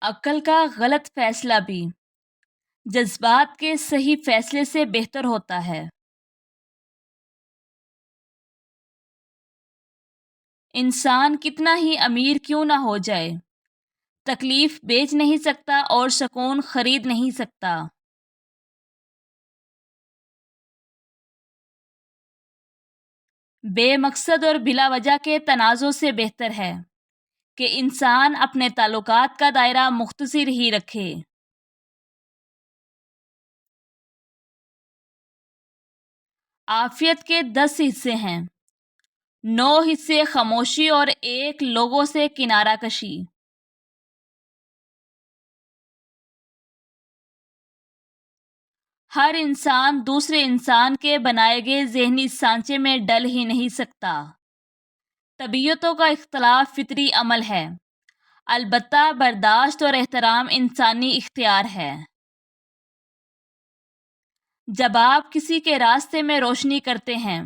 عقل کا غلط فیصلہ بھی جذبات کے صحیح فیصلے سے بہتر ہوتا ہے۔ انسان کتنا ہی امیر کیوں نہ ہو جائے، تکلیف بیچ نہیں سکتا اور سکون خرید نہیں سکتا۔ بے مقصد اور بلا وجہ کے تنازع سے بہتر ہے کہ انسان اپنے تعلقات کا دائرہ مختصر ہی رکھے۔ عافیت کے 10 حصے ہیں، 9 حصے خاموشی اور 1 لوگوں سے کنارہ کشی۔ ہر انسان دوسرے انسان کے بنائے گئے ذہنی سانچے میں ڈل ہی نہیں سکتا۔ طبیعتوں کا اختلاف فطری عمل ہے، البتہ برداشت اور احترام انسانی اختیار ہے۔ جب آپ کسی کے راستے میں روشنی کرتے ہیں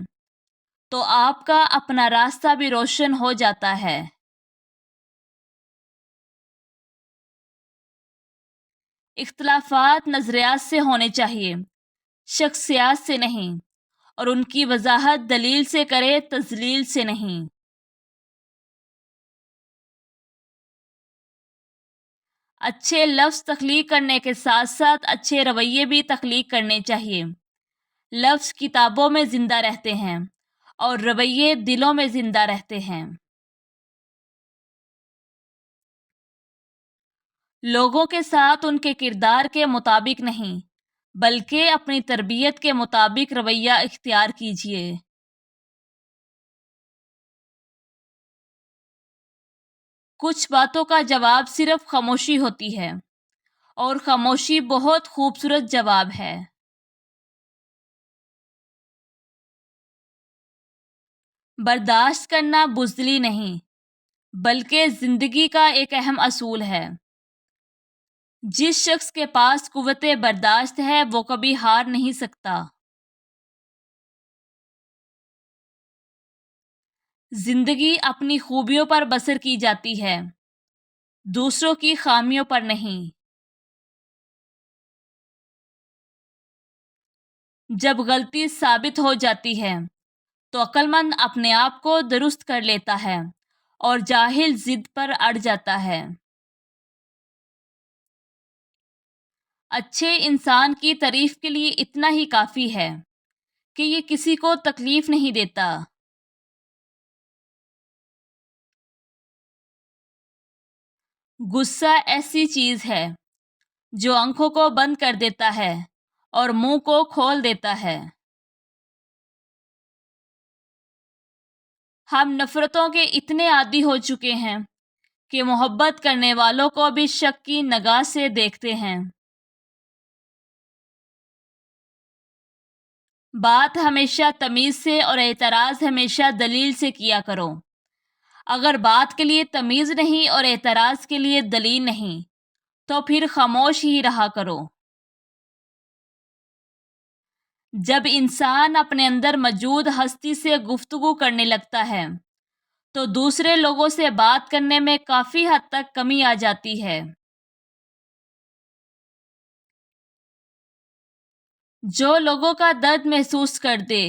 تو آپ کا اپنا راستہ بھی روشن ہو جاتا ہے۔ اختلافات نظریات سے ہونے چاہیے، شخصیات سے نہیں، اور ان کی وضاحت دلیل سے کرے، تضلیل سے نہیں۔ اچھے لفظ تخلیق کرنے کے ساتھ ساتھ اچھے رویے بھی تخلیق کرنے چاہیے۔ لفظ کتابوں میں زندہ رہتے ہیں اور رویے دلوں میں زندہ رہتے ہیں۔ لوگوں کے ساتھ ان کے کردار کے مطابق نہیں، بلکہ اپنی تربیت کے مطابق رویہ اختیار کیجیے۔ کچھ باتوں کا جواب صرف خاموشی ہوتی ہے، اور خاموشی بہت خوبصورت جواب ہے۔ برداشت کرنا بزدلی نہیں، بلکہ زندگی کا ایک اہم اصول ہے۔ جس شخص کے پاس قوت برداشت ہے وہ کبھی ہار نہیں سکتا۔ زندگی اپنی خوبیوں پر بسر کی جاتی ہے، دوسروں کی خامیوں پر نہیں۔ جب غلطی ثابت ہو جاتی ہے تو عقل مند اپنے آپ کو درست کر لیتا ہے اور جاہل ضد پر اڑ جاتا ہے۔ اچھے انسان کی تعریف کے لیے اتنا ہی کافی ہے کہ یہ کسی کو تکلیف نہیں دیتا۔ غصہ ایسی چیز ہے جو آنکھوں کو بند کر دیتا ہے اور منہ کو کھول دیتا ہے۔ ہم نفرتوں کے اتنے عادی ہو چکے ہیں کہ محبت کرنے والوں کو بھی شک کی نگاہ سے دیکھتے ہیں۔ بات ہمیشہ تمیز سے اور اعتراض ہمیشہ دلیل سے کیا کرو۔ اگر بات کے لیے تمیز نہیں اور اعتراض کے لیے دلیل نہیں تو پھر خاموش ہی رہا کرو۔ جب انسان اپنے اندر موجود ہستی سے گفتگو کرنے لگتا ہے تو دوسرے لوگوں سے بات کرنے میں کافی حد تک کمی آ جاتی ہے۔ جو لوگوں کا درد محسوس کر دے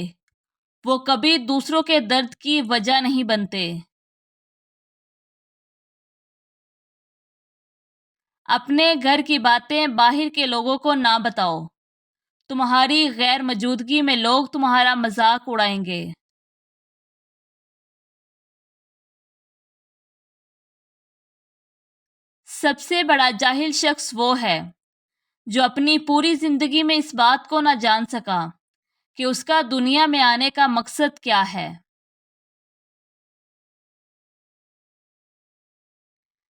وہ کبھی دوسروں کے درد کی وجہ نہیں بنتے۔ اپنے گھر کی باتیں باہر کے لوگوں کو نہ بتاؤ، تمہاری غیر موجودگی میں لوگ تمہارا مذاق اڑائیں گے۔ سب سے بڑا جاہل شخص وہ ہے جو اپنی پوری زندگی میں اس بات کو نہ جان سکا کہ اس کا دنیا میں آنے کا مقصد کیا ہے۔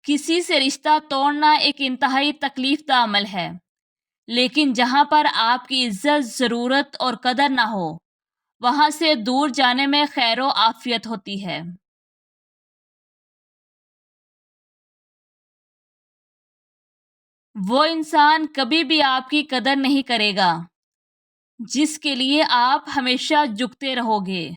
کسی سے رشتہ توڑنا ایک انتہائی تکلیف دہ عمل ہے، لیکن جہاں پر آپ کی عزت، ضرورت اور قدر نہ ہو وہاں سے دور جانے میں خیر و عافیت ہوتی ہے۔ وہ انسان کبھی بھی آپ کی قدر نہیں کرے گا جس کے لیے آپ ہمیشہ جھکتے رہو گے۔